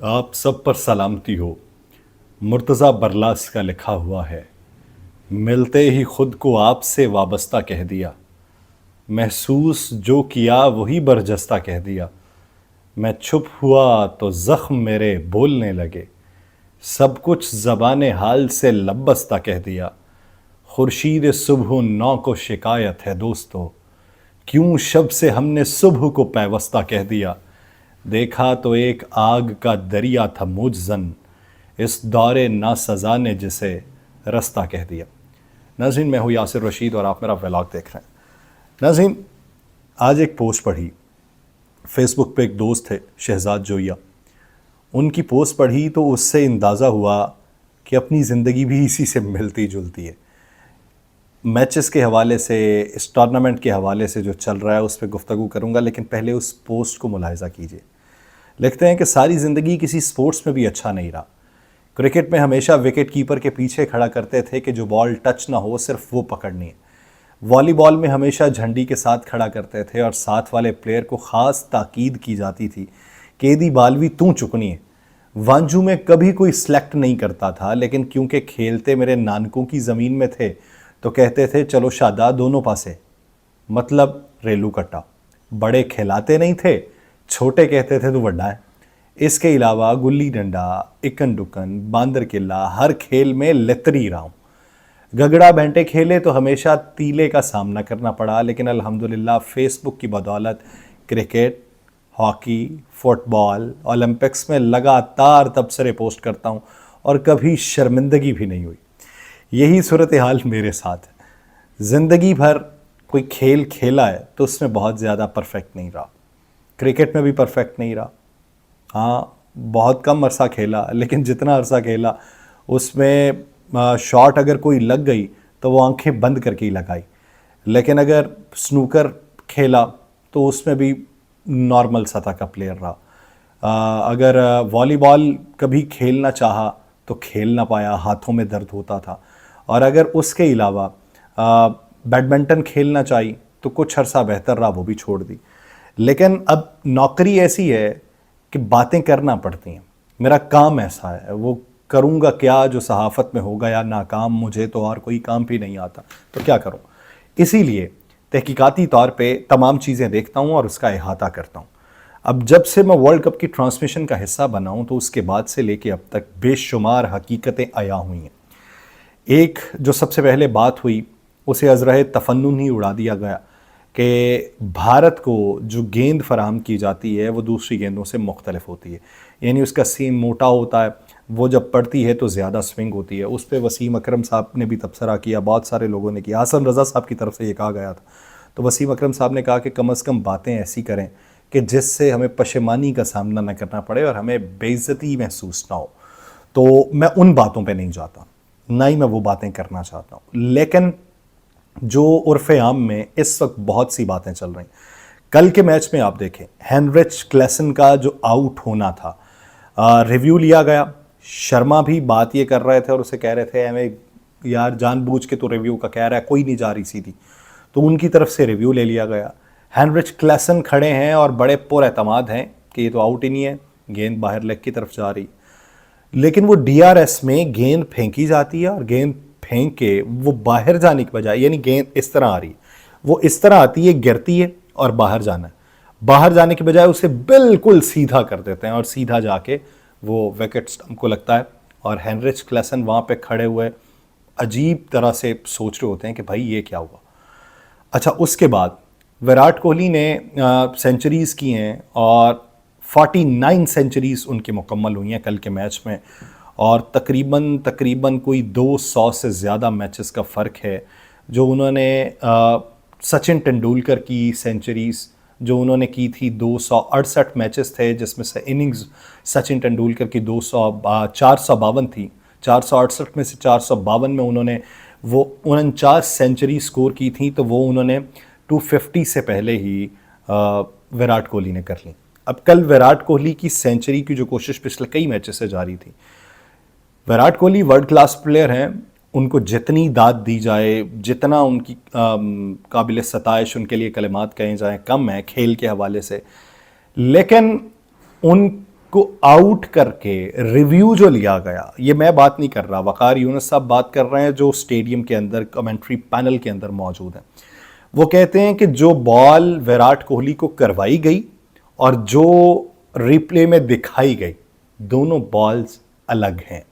आप सब पर सलामती हो। मुर्तज़ा बरलास का लिखा हुआ है, मिलते ही खुद को आपसे वाबस्ता कह दिया। महसूस जो किया वही बरजस्ता कह दिया। मैं चुप हुआ तो ज़ख्म मेरे बोलने लगे। सब कुछ ज़बान हाल से लबस्ता कह दिया। खुर्शीद सुबह नौ को शिकायत है दोस्तों, क्यों शब से हमने सुबह को पैवस्ता कह दिया। देखा तो एक आग का दरिया था मुजजन, इस दौरे ना सज़ा ने जिसे रास्ता कह दिया। नाज़रीन, मैं हूँ यासिर रशीद और आप मेरा व्लॉग देख रहे हैं। नाज़रीन, आज एक पोस्ट पढ़ी। फेसबुक पे एक दोस्त थे शहजाद जोया, उनकी पोस्ट पढ़ी तो उससे अंदाज़ा हुआ कि अपनी ज़िंदगी भी इसी से मिलती जुलती है। मैचेस के हवाले से, इस टूर्नामेंट के हवाले से जो चल रहा है उस पर गुफ्तगू करूँगा, लेकिन पहले उस पोस्ट को मुलाहिज़ा कीजिए। लिखते हैं कि सारी ज़िंदगी किसी स्पोर्ट्स में भी अच्छा नहीं रहा। क्रिकेट में हमेशा विकेट कीपर के पीछे खड़ा करते थे कि जो बॉल टच ना हो सिर्फ वो पकड़नी है। वॉलीबॉल में हमेशा झंडी के साथ खड़ा करते थे और साथ वाले प्लेयर को ख़ास ताकीद की जाती थी कि यदि बालवी तू चुकनी है। वांजू में कभी कोई सिलेक्ट नहीं करता था, लेकिन क्योंकि खेलते मेरे नानकों की ज़मीन में थे तो कहते थे चलो शादा दोनों पासे, मतलब रेलू कट्टा। बड़े खिलाते नहीं थे, छोटे कहते थे तो वड्डा है। इसके अलावा गुल्ली डंडा, इकन डुकन, बांदर किला, हर खेल में लितरी रहा हूँ। गगड़ा बैंटे खेले तो हमेशा तीले का सामना करना पड़ा, लेकिन अल्हम्दुलिल्लाह फेसबुक की बदौलत क्रिकेट, हॉकी, फुटबॉल, ओलंपिक्स में लगातार तबसरे पोस्ट करता हूँ और कभी शर्मिंदगी भी नहीं हुई। यही सूरत हाल मेरे साथ है। ज़िंदगी भर कोई खेल खेला है तो उसमें बहुत ज़्यादा परफेक्ट नहीं रहा। क्रिकेट में भी परफेक्ट नहीं रहा। हाँ, बहुत कम अरसा खेला, लेकिन जितना अरसा खेला उसमें शॉट अगर कोई लग गई तो वो आंखें बंद करके ही लगाई। लेकिन अगर स्नूकर खेला तो उसमें भी नॉर्मल सतह का प्लेयर रहा। अगर वॉलीबॉल कभी खेलना चाहा तो खेल ना पाया, हाथों में दर्द होता था। और अगर उसके अलावा बैडमिंटन खेलना चाहिए तो कुछ अरसा बेहतर रहा, वो भी छोड़ दी। लेकिन अब नौकरी ऐसी है कि बातें करना पड़ती हैं। मेरा काम ऐसा है, वो करूँगा क्या जो सहाफ़त में होगा या नाकाम, मुझे तो और कोई काम भी नहीं आता, तो क्या करूँ। इसीलिए तहकीकाती तौर पे तमाम चीज़ें देखता हूँ और उसका अहाता करता हूँ। अब जब से मैं वर्ल्ड कप की ट्रांसमिशन का हिस्सा बना हूँ तो उसके बाद से लेके अब तक बेशुमार हकीकतें आया हुई हैं। एक जो सबसे पहले बात हुई उसे अज़रह तफन्नुन ही उड़ा दिया गया कि भारत को जो गेंद फराहम की जाती है वो दूसरी गेंदों से मुख्तलिफ होती है, यानी उसका सीम मोटा होता है, वो जब पड़ती है तो ज़्यादा स्विंग होती है। उस पर वसीम अकरम साहब ने भी तबसरा किया, बहुत सारे लोगों ने किया, हसन रज़ा साहब की तरफ से ये कहा गया था। तो वसीम अकरम साहब ने कहा कि कम अज़ कम बातें ऐसी करें कि जिससे हमें पशेमानी का सामना न करना पड़े और हमें बेइज्जती महसूस ना हो। तो मैं उन बातों पे नहीं जाता, ना ही मैं वो बातें करना चाहता हूँ। लेकिन जो उर्फ़ आम में इस वक्त बहुत सी बातें चल रही। कल के मैच में आप देखें, हेनरिच क्लेसन का जो आउट होना था, रिव्यू लिया गया। शर्मा भी बात ये कर रहे थे और उसे कह रहे थे हमें यार जानबूझ के तो रिव्यू का कह रहा है, कोई नहीं जा रही सीधी, तो उनकी तरफ से रिव्यू ले लिया गया। हेनरिच क्लेसन खड़े हैं और बड़े पुरएतमाद हैं कि ये तो आउट ही नहीं है, गेंद बाहर लेग की तरफ जा रही। लेकिन वो डीआरएस में गेंद फेंकी जाती है और गेंद फेंक के वो बाहर जाने की बजाय, यानी गेंद इस तरह आ रही है, वो इस तरह आती है, गिरती है और बाहर जाना है। बाहर जाने की बजाय उसे बिल्कुल सीधा कर देते हैं और सीधा जाके वो विकेट स्टंप को लगता है। और हेनरिच क्लेसन वहाँ पे खड़े हुए अजीब तरह से सोच रहे होते हैं कि भाई ये क्या हुआ। अच्छा, उसके बाद विराट कोहली ने सेंचुरीज़ की हैं और 49 सेंचुरीज़ उनकी मुकम्मल हुई हैं कल के मैच में, और तकरीबन कोई 200 से ज़्यादा मैचेस का फ़र्क है। जो उन्होंने सचिन तेंदुलकर की सेंचुरीज़ जो उन्होंने की थी, 268 मैचेस थे जिसमें से इनिंग्स सचिन तेंदुलकर की 452 थी। 468 में से 452 में उन्होंने वो 49 सेंचुरी स्कोर की थी, तो वो उन्होंने 250 से पहले ही विराट कोहली ने कर ली। अब कल विराट कोहली की सेंचुरी की जो कोशिश पिछले कई मैचेस से जारी थी। Virat Kohli world class player हैं, उनको जितनी दाद दी जाए, जितना उनकी काबिल सताइश उनके लिए कलिमात कहे जाएँ कम है खेल के हवाले से। लेकिन उन को आउट करके रिव्यू जो लिया गया, ये मैं बात नहीं कर रहा, वकार यूनुस साहब बात कर रहे हैं जो स्टेडियम के अंदर कमेंट्री पैनल के अंदर मौजूद हैं। वो कहते हैं कि जो बॉल विराट कोहली को करवाई गई और जो रिप्ले में दिखाई गई, दोनों बॉल्स अलग हैं।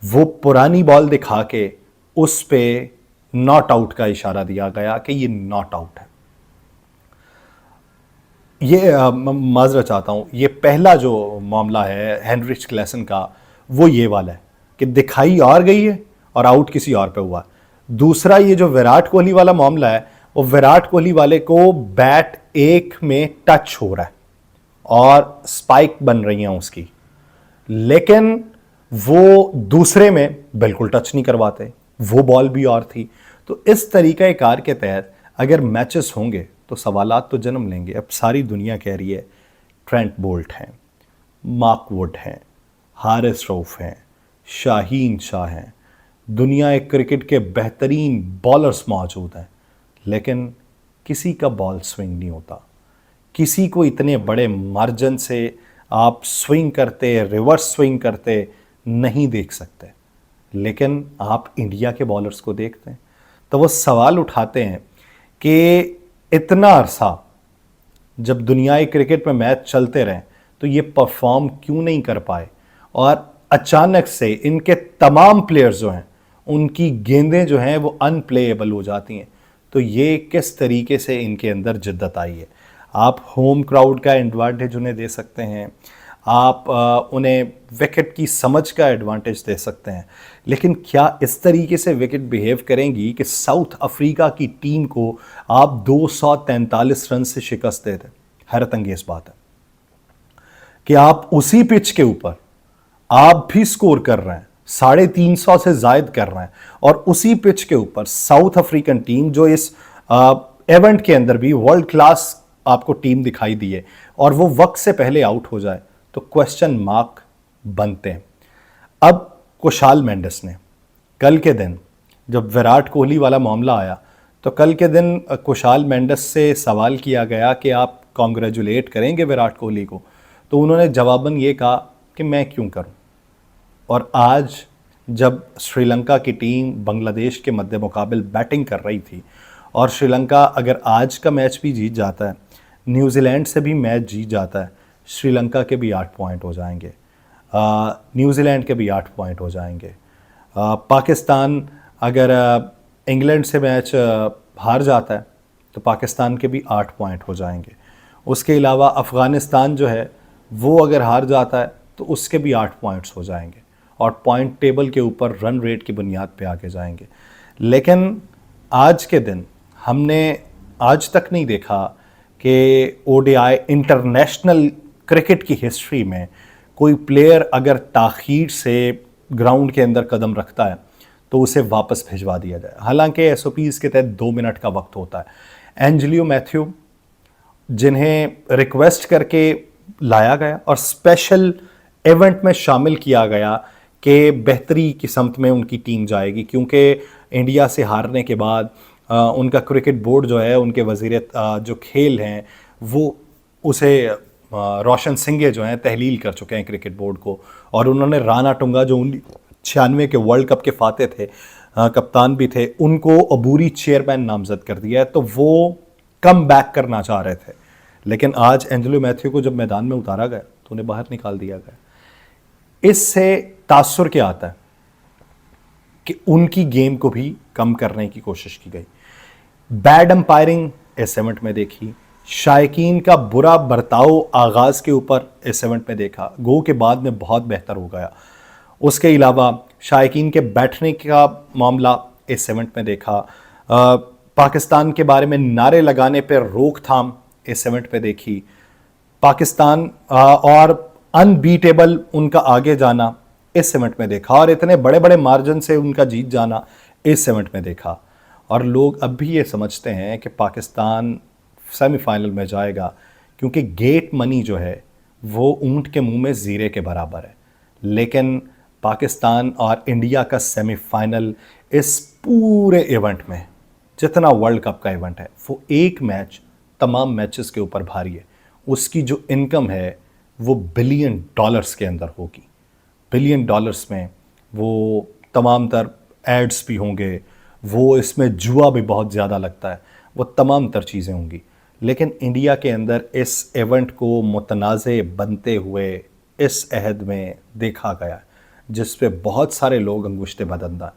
वो पुरानी बॉल दिखा के उस पे नॉट आउट का इशारा दिया गया कि ये नॉट आउट है। ये माजरा चाहता हूं, ये पहला जो मामला है हेनरिच क्लेसन का, वो ये वाला है कि दिखाई और गई है और आउट किसी और पे हुआ है। दूसरा ये जो विराट कोहली वाला मामला है, वो विराट कोहली वाले को बैट एक में टच हो रहा है और स्पाइक बन रही है उसकी, लेकिन वो दूसरे में बिल्कुल टच नहीं करवाते, वो बॉल भी और थी। तो इस तरीका कार के तहत अगर मैचेस होंगे तो सवालात तो जन्म लेंगे। अब सारी दुनिया कह रही है ट्रेंट बोल्ट हैं, मार्क वुड हैं, हारिस रऊफ हैं, शाहीन शाह हैं, दुनिया एक क्रिकेट के बेहतरीन बॉलर्स मौजूद हैं, लेकिन किसी का बॉल स्विंग नहीं होता। किसी को इतने बड़े मार्जिन से आप स्विंग करते, रिवर्स स्विंग करते नहीं देख सकते। लेकिन आप इंडिया के बॉलर्स को देखते हैं तो वो सवाल उठाते हैं कि इतना अरसा जब दुनियाई क्रिकेट में मैच चलते रहे तो ये परफॉर्म क्यों नहीं कर पाए, और अचानक से इनके तमाम प्लेयर्स जो हैं उनकी गेंदें जो हैं वो अनप्लेएबल हो जाती हैं। तो ये किस तरीके से इनके अंदर जिद्दत आई है। आप होम क्राउड का एडवांटेज उन्हें दे सकते हैं, आप उन्हें विकेट की समझ का एडवांटेज दे सकते हैं, लेकिन क्या इस तरीके से विकेट बिहेव करेंगी कि साउथ अफ्रीका की टीम को आप 243 रन से शिकस्त दे दें। हैरत अंगेज बात है कि आप उसी पिच के ऊपर आप भी स्कोर कर रहे हैं, 350 से जायद कर रहे हैं, और उसी पिच के ऊपर साउथ अफ्रीकन टीम जो इस इवेंट के अंदर भी वर्ल्ड क्लास आपको टीम दिखाई दी है, और वो वक्त से पहले आउट हो जाए तो क्वेश्चन मार्क बनते हैं। अब कुशाल मेंडिस ने कल के दिन जब विराट कोहली वाला मामला आया तो कल के दिन कुशाल मेंडिस से सवाल किया गया कि आप कॉन्ग्रेचुलेट करेंगे विराट कोहली को, तो उन्होंने जवाबन ये कहा कि मैं क्यों करूं। और आज जब श्रीलंका की टीम बांग्लादेश के मद्दे मुकाबिल बैटिंग कर रही थी, और श्रीलंका अगर आज का मैच भी जीत जाता है, न्यूजीलैंड से भी मैच जीत जाता है, श्रीलंका के भी 8 पॉइंट हो जाएंगे, न्यूजीलैंड के भी 8 पॉइंट हो जाएंगे। पाकिस्तान अगर इंग्लैंड से मैच हार जाता है तो पाकिस्तान के भी 8 पॉइंट हो जाएंगे। उसके अलावा अफ़गानिस्तान जो है वो अगर हार जाता है तो उसके भी 8 पॉइंट्स हो जाएंगे, और पॉइंट टेबल के ऊपर रन रेट की बुनियाद पे आके जाएंगे। लेकिन आज के दिन हमने आज तक नहीं देखा कि ओडीआई इंटरनेशनल क्रिकेट की हिस्ट्री में कोई प्लेयर अगर ताख़ीर से ग्राउंड के अंदर कदम रखता है तो उसे वापस भिजवा दिया जाए। हालांकि एसओपीज़ के तहत 2 मिनट का वक्त होता है। एंजेलियो मैथ्यू जिन्हें रिक्वेस्ट करके लाया गया और स्पेशल इवेंट में शामिल किया गया कि बेहतरी की समत में उनकी टीम जाएगी, क्योंकि इंडिया से हारने के बाद उनका क्रिकेट बोर्ड जो है, उनके वज़ीर जो खेल हैं वो उसे रोशन सिंघे जो हैं तहलील कर चुके हैं क्रिकेट बोर्ड को, और उन्होंने राणा टुंगा जो 96 के वर्ल्ड कप के फाते थे, कप्तान भी थे, उनको अबूरी चेयरमैन नामजद कर दिया है। तो वो कम बैक करना चाह रहे थे, लेकिन आज एंजेलो मैथ्यू को जब मैदान में उतारा गया तो उन्हें बाहर निकाल दिया गया। इससे तासुर क्या आता है कि उनकी गेम को भी कम करने की कोशिश की गई। बैड अंपायरिंग इस इवेंट में देखी, शायकीन का बुरा बर्ताव आगाज के ऊपर इस इवेंट में देखा, गो के बाद में बहुत बेहतर हो गया। उसके अलावा शायकीन के बैठने का मामला इस इवेंट में देखा, पाकिस्तान के बारे में नारे लगाने पर रोकथाम इस इवेंट पे देखी, पाकिस्तान और अनबीटेबल उनका आगे जाना इस इवेंट में देखा, और इतने बड़े बड़े मार्जिन से उनका जीत जाना इस इवेंट में देखा। और लोग अब भी ये समझते हैं कि पाकिस्तान सेमीफाइनल में जाएगा, क्योंकि गेट मनी जो है वो ऊंट के मुंह में ज़ीरे के बराबर है। लेकिन पाकिस्तान और इंडिया का सेमीफाइनल इस पूरे इवेंट में, जितना वर्ल्ड कप का इवेंट है, वो एक मैच तमाम मैचेस के ऊपर भारी है। उसकी जो इनकम है वो बिलियन डॉलर्स के अंदर होगी। बिलियन डॉलर्स में वो तमाम तर एड्स भी होंगे, वो इसमें जुआ भी बहुत ज़्यादा लगता है, वो तमाम तर चीज़ें होंगी। लेकिन इंडिया के अंदर इस इवेंट को मुतनाज़े बनते हुए इस अहद में देखा गया, जिस पे बहुत सारे लोग अंगुश्ते बदंदा।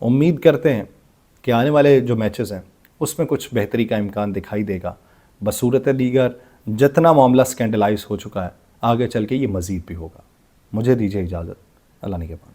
उम्मीद करते हैं कि आने वाले जो मैचेस हैं उसमें कुछ बेहतरी का इम्कान दिखाई देगा। बसूरत दीगर जितना मामला स्कैंडलाइज हो चुका है, आगे चल के ये मज़ीद भी होगा। मुझे दीजिए इजाज़त। अल्लाह निगहबान।